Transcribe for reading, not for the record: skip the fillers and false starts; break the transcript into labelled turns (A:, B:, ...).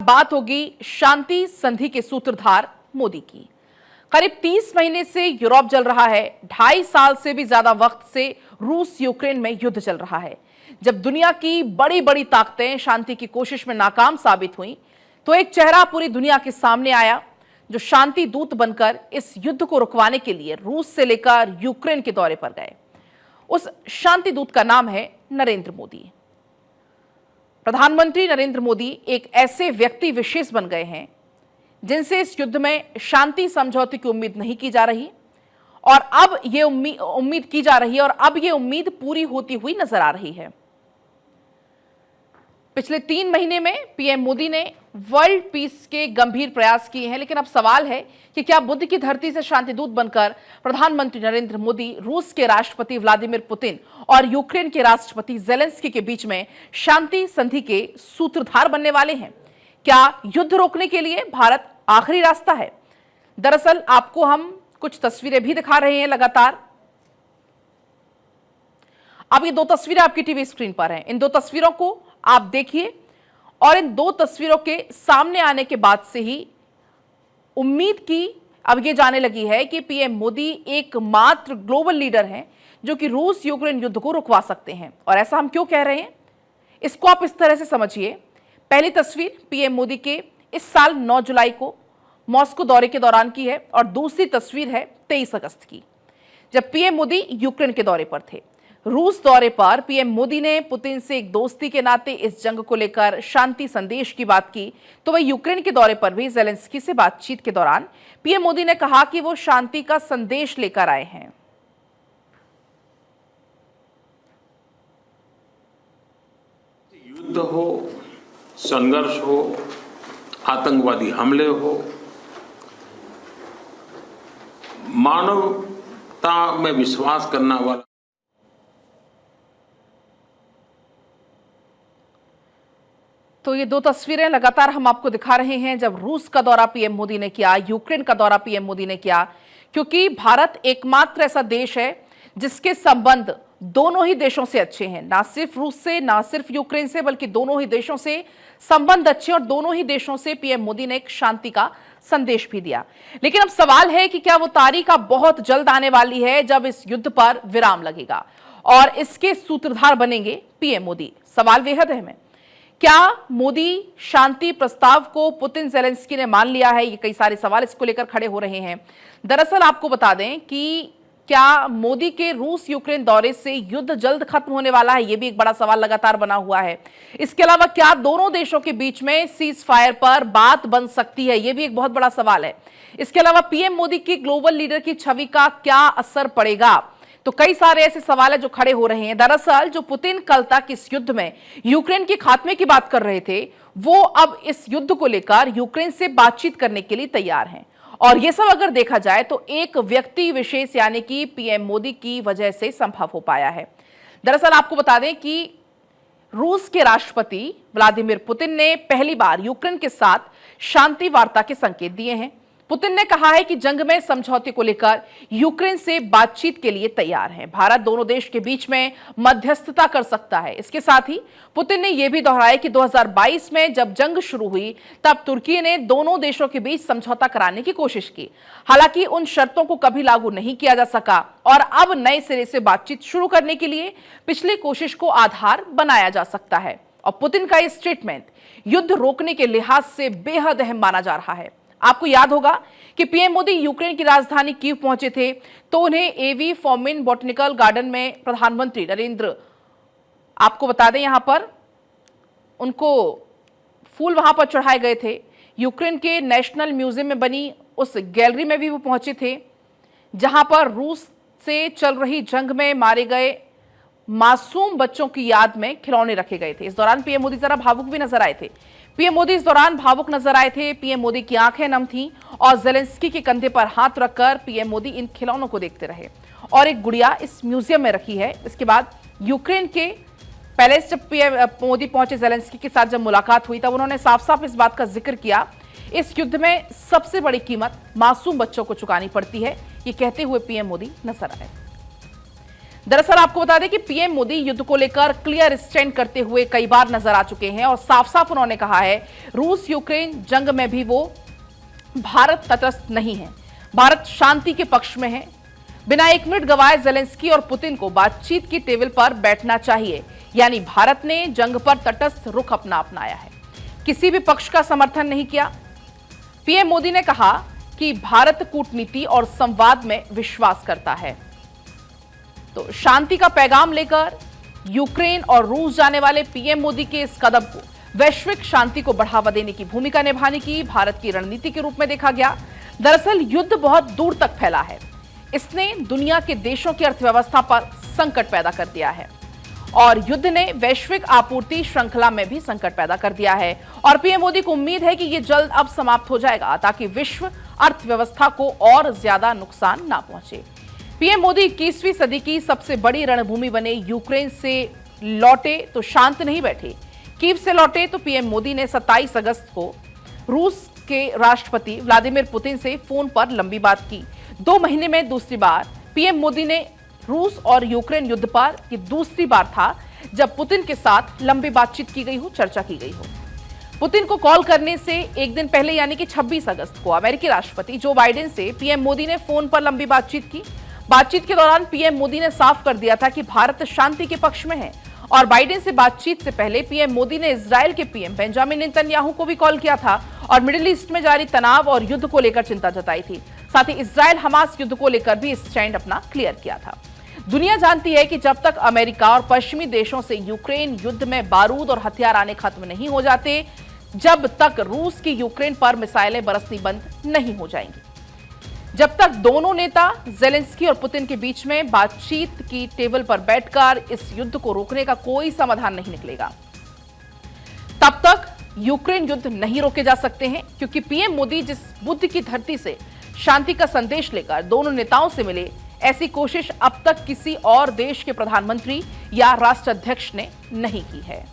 A: बात होगी शांति संधि के सूत्रधार मोदी की। करीब 30 महीने से यूरोप जल रहा है। 2.5 साल से भी ज्यादा वक्त से रूस यूक्रेन में युद्ध चल रहा है। जब दुनिया की बड़ी बड़ी ताकतें शांति की कोशिश में नाकाम साबित हुई तो एक चेहरा पूरी दुनिया के सामने आया जो शांति दूत बनकर इस युद्ध को रुकवाने के लिए रूस से लेकर यूक्रेन के दौरे पर गए। उस शांति दूत का नाम है नरेंद्र मोदी। प्रधानमंत्री नरेंद्र मोदी एक ऐसे व्यक्ति विशेष बन गए हैं जिनसे इस युद्ध में शांति समझौते की उम्मीद नहीं की जा रही और अब ये उम्मीद की जा रही है और अब ये उम्मीद पूरी होती हुई नजर आ रही है। पिछले 3 महीने में पीएम मोदी ने वर्ल्ड पीस के गंभीर प्रयास किए हैं, लेकिन अब सवाल है कि क्या बुद्ध की धरती से शांति दूत बनकर प्रधानमंत्री नरेंद्र मोदी रूस के राष्ट्रपति व्लादिमीर पुतिन और यूक्रेन के राष्ट्रपति ज़ेलेंस्की के बीच में शांति संधि के सूत्रधार बनने वाले हैं? क्या युद्ध रोकने के लिए भारत आखिरी रास्ता है? दरअसल आपको हम कुछ तस्वीरें भी दिखा रहे हैं लगातार। अब ये 2 तस्वीरें आपकी टीवी स्क्रीन पर हैं। इन 2 तस्वीरों को आप देखिए और इन 2 तस्वीरों के सामने आने के बाद से ही उम्मीद की अब ये जाने लगी है कि पीएम मोदी एकमात्र ग्लोबल लीडर हैं जो कि रूस यूक्रेन युद्ध को रुकवा सकते हैं। और ऐसा हम क्यों कह रहे हैं, इसको आप इस तरह से समझिए। पहली तस्वीर पीएम मोदी के इस साल 9 जुलाई को मॉस्को दौरे के दौरान की है और दूसरी तस्वीर है 23 अगस्त की, जब पीएम मोदी यूक्रेन के दौरे पर थे। रूस दौरे पर पीएम मोदी ने पुतिन से एक दोस्ती के नाते इस जंग को लेकर शांति संदेश की बात की, तो वह यूक्रेन के दौरे पर भी ज़ेलेंस्की से बातचीत के दौरान पीएम मोदी ने कहा कि वो शांति का संदेश लेकर आए हैं।
B: युद्ध हो, संघर्ष हो, आतंकवादी हमले हो, मानवता में विश्वास करने वाला
A: तो ये 2 तस्वीरें लगातार हम आपको दिखा रहे हैं जब रूस का दौरा पीएम मोदी ने किया, यूक्रेन का दौरा पीएम मोदी ने किया, क्योंकि भारत एकमात्र ऐसा देश है जिसके संबंध दोनों ही देशों से अच्छे हैं। ना सिर्फ रूस से, ना सिर्फ यूक्रेन से, बल्कि दोनों ही देशों से संबंध अच्छे और दोनों ही देशों से पीएम मोदी ने एक शांति का संदेश भी दिया। लेकिन अब सवाल है कि क्या वो तारीख अब बहुत जल्द आने वाली है जब इस युद्ध पर विराम लगेगा और इसके सूत्रधार बनेंगे पीएम मोदी? सवाल बेहद अहम है। क्या मोदी शांति प्रस्ताव को पुतिन ज़ेलेंस्की ने मान लिया है? ये कई सारे सवाल इसको लेकर खड़े हो रहे हैं। दरअसल आपको बता दें कि क्या मोदी के रूस यूक्रेन दौरे से युद्ध जल्द खत्म होने वाला है? ये भी एक बड़ा सवाल लगातार बना हुआ है। इसके अलावा क्या दोनों देशों के बीच में सीज फायर पर बात बन सकती है? ये भी एक बहुत बड़ा सवाल है। इसके अलावा पीएम मोदी की ग्लोबल लीडर की छवि का क्या असर पड़ेगा? तो कई सारे ऐसे सवाल है जो खड़े हो रहे हैं। दरअसल जो पुतिन कल तक इस युद्ध में यूक्रेन के खात्मे की बात कर रहे थे, वो अब इस युद्ध को लेकर यूक्रेन से बातचीत करने के लिए तैयार हैं। और ये सब अगर देखा जाए तो एक व्यक्ति विशेष यानी कि पीएम मोदी की वजह से संभव हो पाया है। दरअसल आपको बता दें कि रूस के राष्ट्रपति व्लादिमीर पुतिन ने पहली बार यूक्रेन के साथ शांति वार्ता के संकेत दिए हैं। पुतिन ने कहा है कि जंग में समझौते को लेकर यूक्रेन से बातचीत के लिए तैयार है। भारत दोनों देश के बीच में मध्यस्थता कर सकता है। इसके साथ ही पुतिन ने यह भी दोहराया कि 2022 में जब जंग शुरू हुई तब तुर्की ने दोनों देशों के बीच समझौता कराने की कोशिश की। हालांकि उन शर्तों को कभी लागू नहीं किया जा सका और अब नए सिरे से बातचीत शुरू करने के लिए पिछली कोशिश को आधार बनाया जा सकता है। और पुतिन का यह स्टेटमेंट युद्ध रोकने के लिहाज से बेहद अहम माना जा रहा है। आपको याद होगा कि पीएम मोदी यूक्रेन की राजधानी कीव पहुंचे थे तो उन्हें एवी फॉमिन बॉटनिकल गार्डन में प्रधानमंत्री नरेंद्र, आपको बता दें यहां पर उनको फूल वहां पर चढ़ाए गए थे। यूक्रेन के नेशनल म्यूजियम में बनी उस गैलरी में भी वो पहुंचे थे जहां पर रूस से चल रही जंग में मारे गए मासूम बच्चों की याद में खिलौने रखे गए थे। इस दौरान पीएम मोदी जरा भावुक भी नजर आए थे। पीएम मोदी इस दौरान भावुक नजर आए थे। पीएम मोदी की आंखें नम थीं और ज़ेलेंस्की के कंधे पर हाथ रखकर पीएम मोदी इन खिलौनों को देखते रहे और एक गुड़िया इस म्यूजियम में रखी है। इसके बाद यूक्रेन के पैलेस जब पीएम मोदी पहुंचे ज़ेलेंस्की के साथ जब मुलाकात हुई तब उन्होंने साफ साफ इस बात का जिक्र किया, इस युद्ध में सबसे बड़ी कीमत मासूम बच्चों को चुकानी पड़ती है, ये कहते हुए पीएम मोदी नजर आए। दरअसल आपको बता दें कि पीएम मोदी युद्ध को लेकर क्लियर स्टैंड करते हुए कई बार नजर आ चुके हैं और साफ साफ उन्होंने कहा है रूस यूक्रेन जंग में भी वो भारत तटस्थ नहीं है, भारत शांति के पक्ष में है। बिना एक मिनट गवाए जेलेंस्की और पुतिन को बातचीत की टेबल पर बैठना चाहिए। यानी भारत ने जंग पर तटस्थ रुख अपनाया है, किसी भी पक्ष का समर्थन नहीं किया। पीएम मोदी ने कहा कि भारत कूटनीति और संवाद में विश्वास करता है। तो शांति का पैगाम लेकर यूक्रेन और रूस जाने वाले पीएम मोदी के इस कदम को वैश्विक शांति को बढ़ावा देने की भूमिका निभाने की भारत की रणनीति के रूप में देखा गया। दरअसल युद्ध बहुत दूर तक फैला है, इसने दुनिया के देशों की अर्थव्यवस्था पर संकट पैदा कर दिया है और युद्ध ने वैश्विक आपूर्ति श्रृंखला में भी संकट पैदा कर दिया है। और पीएम मोदी को उम्मीद है कि यह जल्द अब समाप्त हो जाएगा ताकि विश्व अर्थव्यवस्था को और ज्यादा नुकसान ना पहुंचे। पीएम मोदी 21वीं सदी की सबसे बड़ी रणभूमि बने यूक्रेन से लौटे तो शांत नहीं बैठे। कीव से लौटे तो पीएम मोदी ने 27 अगस्त को रूस के राष्ट्रपति व्लादिमीर पुतिन से फोन पर लंबी बात की। 2 महीने में दूसरी बार पीएम मोदी ने रूस और यूक्रेन युद्ध पर ये दूसरी बार था जब पुतिन के साथ लंबी बातचीत की गई हो, चर्चा की गई हो। पुतिन को कॉल करने से एक दिन पहले यानी कि 26 अगस्त को अमेरिकी राष्ट्रपति जो बाइडेन से पीएम मोदी ने फोन पर लंबी बातचीत की। बातचीत के दौरान पीएम मोदी ने साफ कर दिया था कि भारत शांति के पक्ष में है और बाइडेन से बातचीत से पहले पीएम मोदी ने इजरायल के पीएम बेंजामिन नेतन्याहू को भी कॉल किया था और मिडिल ईस्ट में जारी तनाव और युद्ध को लेकर चिंता जताई थी। साथ ही इजरायल हमास युद्ध को लेकर भी स्टैंड अपना क्लियर किया था। दुनिया जानती है कि जब तक अमेरिका और पश्चिमी देशों से यूक्रेन युद्ध में बारूद और हथियार आने खत्म नहीं हो जाते, जब तक रूस की यूक्रेन पर मिसाइलें बरसनी बंद नहीं हो जाएंगी, जब तक दोनों नेता जेलेंस्की और पुतिन के बीच में बातचीत की टेबल पर बैठकर इस युद्ध को रोकने का कोई समाधान नहीं निकलेगा, तब तक यूक्रेन युद्ध नहीं रोके जा सकते हैं। क्योंकि पीएम मोदी जिस बुद्ध की धरती से शांति का संदेश लेकर दोनों नेताओं से मिले, ऐसी कोशिश अब तक किसी और देश के प्रधानमंत्री या राष्ट्राध्यक्ष ने नहीं की है।